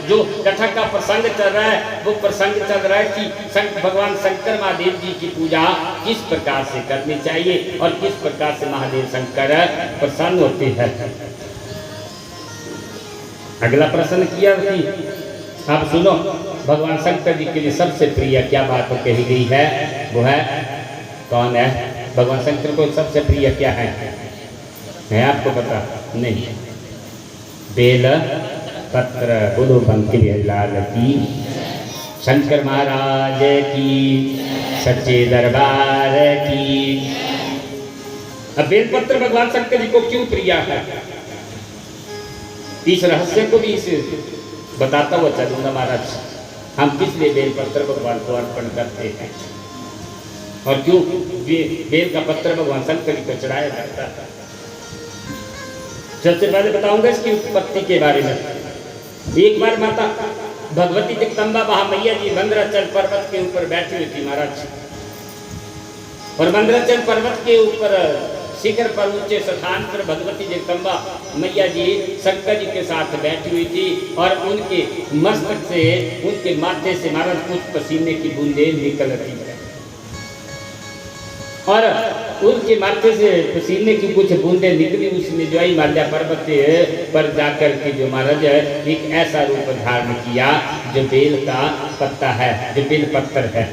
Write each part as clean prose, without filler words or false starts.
जो कथा का प्रसंग चल रहा है वो प्रसंग चल रहा है कि भगवान शंकर महादेव जी की पूजा किस प्रकार से करनी चाहिए और किस प्रकार से महादेव शंकर प्रसन्न होते हैं। अगला प्रश्न किया कि आप सुनो, भगवान शंकर जी के लिए सबसे प्रिय क्या बात कही गई है, वो है कौन है? भगवान शंकर को सबसे प्रिय क्या है आपको पता नहीं? बेल पत्र। बोलो बंकी लाल की, शंकर महाराज की, सच्चे दरबार की। अब बेलपत्र भगवान शंकर जी को क्यों प्रिय है, इस रहस्य को भी इस बताता हुआ चलूंगा महाराज। हम किस लिए बेलपत्र भगवान को अर्पण करते हैं और क्यों बेल का पत्र भगवान शंकर जी को चढ़ाया जाता है। सबसे पहले बताऊंगा इसकी उत्पत्ति के बारे में। एक बार माता भगवती जगदम्बा महामैया जी मंदराचल पर्वत के ऊपर बैठी हुई थी महाराज, और मंदराचल पर्वत के ऊपर शिखर पर ऊंचे स्थान पर भगवती जगदम्बा मैया जी शंकर जी के साथ बैठी हुई थी, और उनके मस्तक से, उनके माथे से महाराज कुछ पसीने की बूंदें निकल रही है, और उनके माथे से पसीने की कुछ बूंदें निकली। उसने जो हिमालय पर्वत पर जाकर के जो महाराज एक ऐसा रूप धारण किया जो बेल का पत्ता है, जो बेल पत्थर है,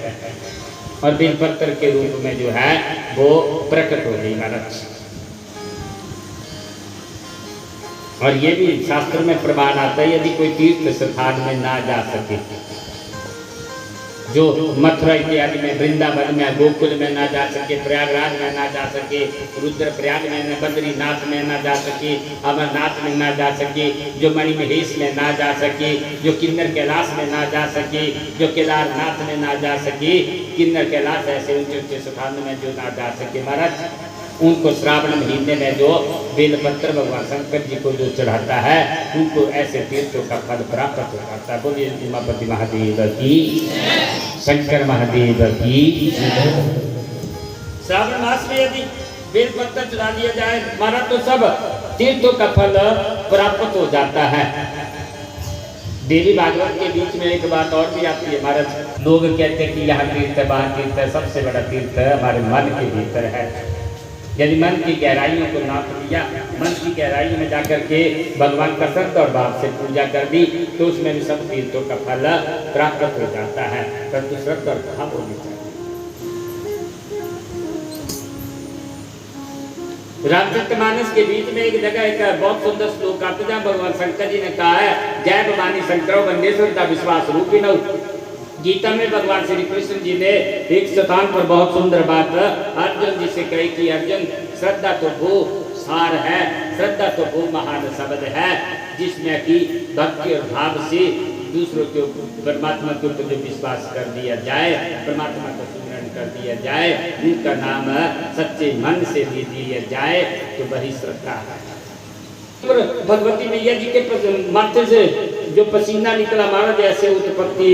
और बेल पत्थर के रूप में जो है वो प्रकट हो गई महाराज। और ये भी शास्त्र में प्रमाण आता है, यदि कोई तीर्थ स्थान में ना जा सके, जो मथुरा इत्यादि में, वृंदावन में, गोकुल में ना जा सके, प्रयागराज में ना जा सके, रुद्रप्रयाग में, बद्रीनाथ में ना जा सके, अमरनाथ में ना जा सके, जो मणिमहेश में ना जा सके, जो किन्नर कैलाश में ना जा सके, जो केदारनाथ में ना जा सके, किन्नर कैलाश ऐसे ऊंचे ऊंचे स्थान में जो ना जा सके महाराज, उनको श्रावण महीने में जो बेलपत्र भगवान शंकर जी को जो चढ़ाता है, उनको ऐसे तीर्थों का फल प्राप्त हो जाता है। बोलिए उमापति महादेव की, शंकर महादेव की। श्रावण मास में यदि बेलपत्र चढ़ा दिया जाए महाराज तो सब तीर्थों का फल प्राप्त हो जाता है। देवी भागवत के बीच में एक बात और भी आती है महाराज, लोग कहते हैं कि यहाँ तीर्थ है, वहाँ तीर्थ है, सबसे बड़ा तीर्थ हमारे मन के भीतर है। यदि मन की गहराइयों को नाप लिया, मन की गहराइयों में जाकर के भगवान का श्रद्धा और भाव से पूजा कर दी, तो उसमें भी सब तीर्थों का फल प्राप्त हो जाता है, परंतु श्रद्धा और भाव होनी चाहिए। रामचरितमानस के बीच में एक जगह एक बहुत सुंदर श्लोक आता है, जहाँ भगवान शंकर जी ने कहा है, जय भवानी शंकरो वंदे श्रद्धा विश्वास रूपिणौ। गीता में भगवान श्री कृष्ण जी ने एक स्थान पर बहुत सुंदर बात अर्जुन जी से कही कि अर्जुन, श्रद्धा तो वो सार है, श्रद्धा तो वो महान शब्द है जिसमें कि भक्ति और भाव से दूसरों के परमात्मा के ऊपर जो विश्वास कर दिया जाए, परमात्मा का सुमिरन कर दिया जाए, उनका नाम सच्चे मन से ले दिया जाए, तो वही श्रद्धा है। भगवती मैया जी के माथे से जो पसीना निकला महाराज, ऐसे उत्पत्ति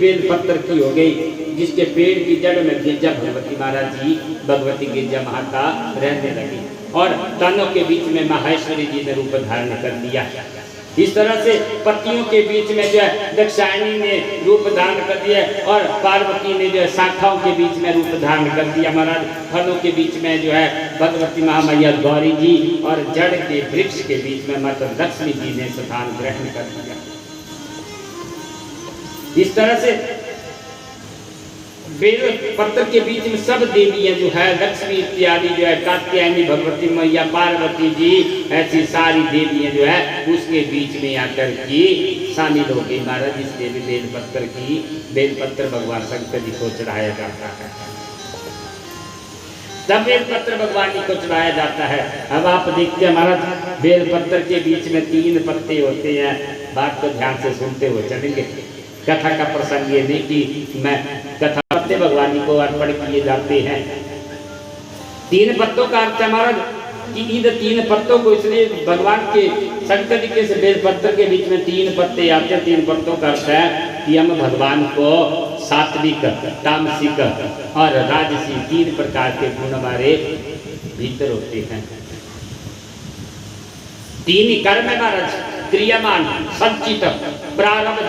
बेल पत्थर की हो गई, जिसके पेड़ की जड़ में गिरजा भगवती महाराज जी, भगवती गिरजा माता रहने लगी, और तनों के बीच में माहेश्वरी जी ने रूप धारण कर दिया। इस तरह से पत्तियों के बीच में जो है दाक्षायणी ने रूप धारण कर दिया, और पार्वती ने जो है शाखाओं के बीच में रूप धारण कर दिया महाराज। फलों के बीच में जो है भगवती महामैया गौरी जी, और जड़ के वृक्ष के बीच में माता लक्ष्मी जी ने स्थान ग्रहण कर दिया। इस तरह से बेल पत्र के बीच में सब देवियां जो है, लक्ष्मी इत्यादि जो है, कात्यायनी, भगवती मैया, पार्वती जी, ऐसी सारी देवियां जो है उसके बीच में आकर के शामिल हो गई महाराज। इसलिए भी बेलपत्र भगवान शंकर जी को चढ़ाया जाता है, तब बेलपत्र भगवान जी को चढ़ाया जाता है। अब आप देखते हैं महाराज, बेलपत्र के बीच में 3 पत्ते होते हैं। बात को ध्यान से सुनते हुए चलेंगे। कथा का प्रसंग ये नहीं कि मैं कथा पत्ते भगवान जी को अर्पण किए जाते हैं। 3 पत्तों का अर्थ हमारा कि इन 3 पत्तों को इसलिए भगवान के शंकर जी के बेलपत्र के बीच में 3 पत्ते आते हैं। 3 पत्तों का अर्थ है कि हम भगवान को सात्विक, तामसिक और राजसी 3 प्रकार के गुण हमारे भीतर होते हैं। 3 ही कर्म है महाराज। क्रियमान संचित प्रारब्ध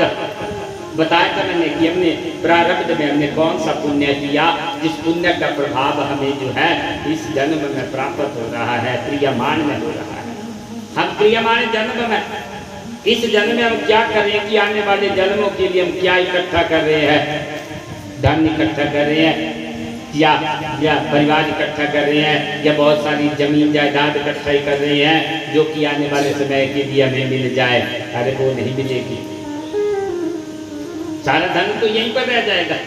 बताया था मैंने कि हमने प्रारब्ध में हमने कौन सा पुण्य किया, जिस पुण्य का प्रभाव हमें जो है इस जन्म में प्राप्त हो रहा है, क्रियमान में हो रहा है। हम क्रियमान जन्म में, इस जन्म में हम क्या कर रहे हैं कि आने वाले जन्मों के लिए हम क्या इकट्ठा कर रहे हैं, धन इकट्ठा कर रहे हैं या परिवार इकट्ठा कर रहे हैं या बहुत सारी जमीन जायदाद इकट्ठा कर रहे हैं जो कि आने वाले समय के लिए हमें मिल जाए। अरे वो नहीं मिलेगी, सारा धन तो यहीं पर रह जाएगा।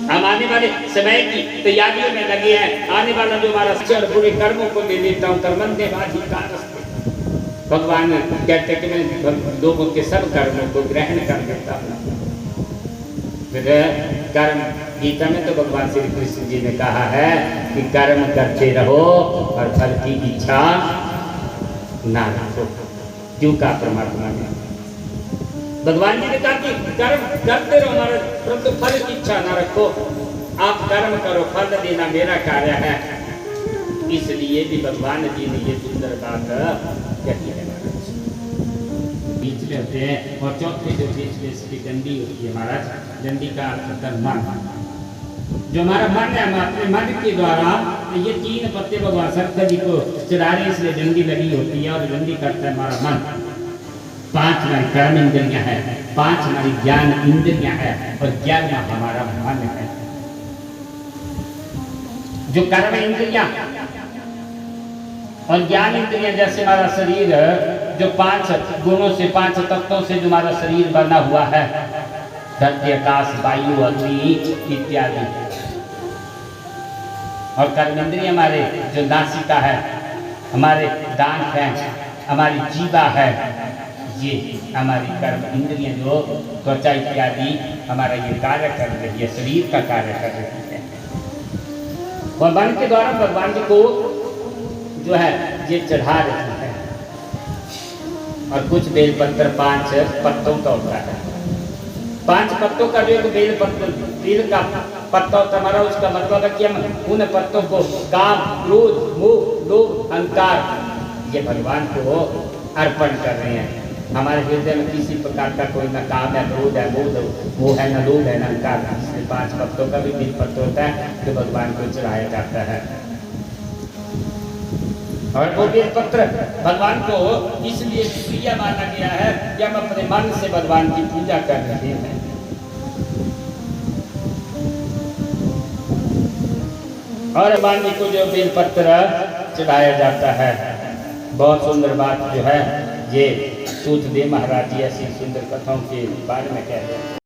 हम आने वाले समय की तैयारियों में लगे हैं, आने वाला जो हमारा चर बुरे कर्मों को ले लेता हूँ भगवान कहते कि मैं लोगों के सब कर्मों को ग्रहण कर लेता हूँ। कर्म गीता में तो भगवान श्री कृष्ण जी ने कहा है कि कर्म करते रहो और फल की इच्छा ना रखो। क्यों कहा परमात्मा ने? भगवान जी ने कहा कि कर्म करते रहो हमारा, परंतु फल की इच्छा ना रखो। आप कर्म करो, फल देना मेरा कार्य है। इसलिए भी भगवान जी ने ये सुंदर बात कही है। बीच में होते हैं और चौथे जो बीच में इसकी डंडी होती है महाराज, डंडी का अर्थ होता है मन। जो हमारा मन है, हम अपने मन के द्वारा ये 3 पत्ते भगवान शंकर जी को चढ़ा रहे, इसलिए डंडी लगी होती है और डंडी करता है हमारा मन। 5 हमारी कर्म इंद्रियां हैं, 5 हमारी ज्ञान इंद्रियां हैं और 11वां हमारा मन है। जो कर्म इंद्रियां और ज्ञान इंद्रियां, जैसे हमारा शरीर जो 5 गुणों से, 5 तत्वों से जो हमारा शरीर बना हुआ है, धरती आकाश वायु अग्नि इत्यादि, और कर्म इंद्रिय हमारे जो नासिका है, हमारे दांत है, हमारी जीवा है, ये हमारी कर्म इंद्रियां जो त्वचा इत्यादि हमारा ये कार्य कर रही है, शरीर का कार्य कर रही है। और मन के द्वारा भगवान जी को जो है ये चढ़ा रही है। और कुछ बेलपत्र 5 पत्तों का होता है। 5 पत्तों का जो एक बेल का पत्ता होता हमारा, उसका मतलब है कि हम उन पत्तों को काम, क्रोध, मोह, लोभ, अहंकार, ये भगवान को अर्पण कर रहे हैं। हमारे हृदय में किसी प्रकार का कोई न काम है, क्रोध है, मोह है, न लोभ है, न अहंकार। इसलिए 5 पत्तों का भी बेल पत्र होता है जो भगवान को चढ़ाया जाता है। और वो बेल पत्र भगवान को इसलिए प्रिय माना गया है कि हम अपने मन से भगवान की पूजा कर रहे हैं। और भगवान जी को जो बेल पत्र चढ़ाया जाता है, बहुत सुंदर बात जो है ये सूतदेव महाराज जी ऐसी सुंदर कथाओं के बारे में कह रहे हैं।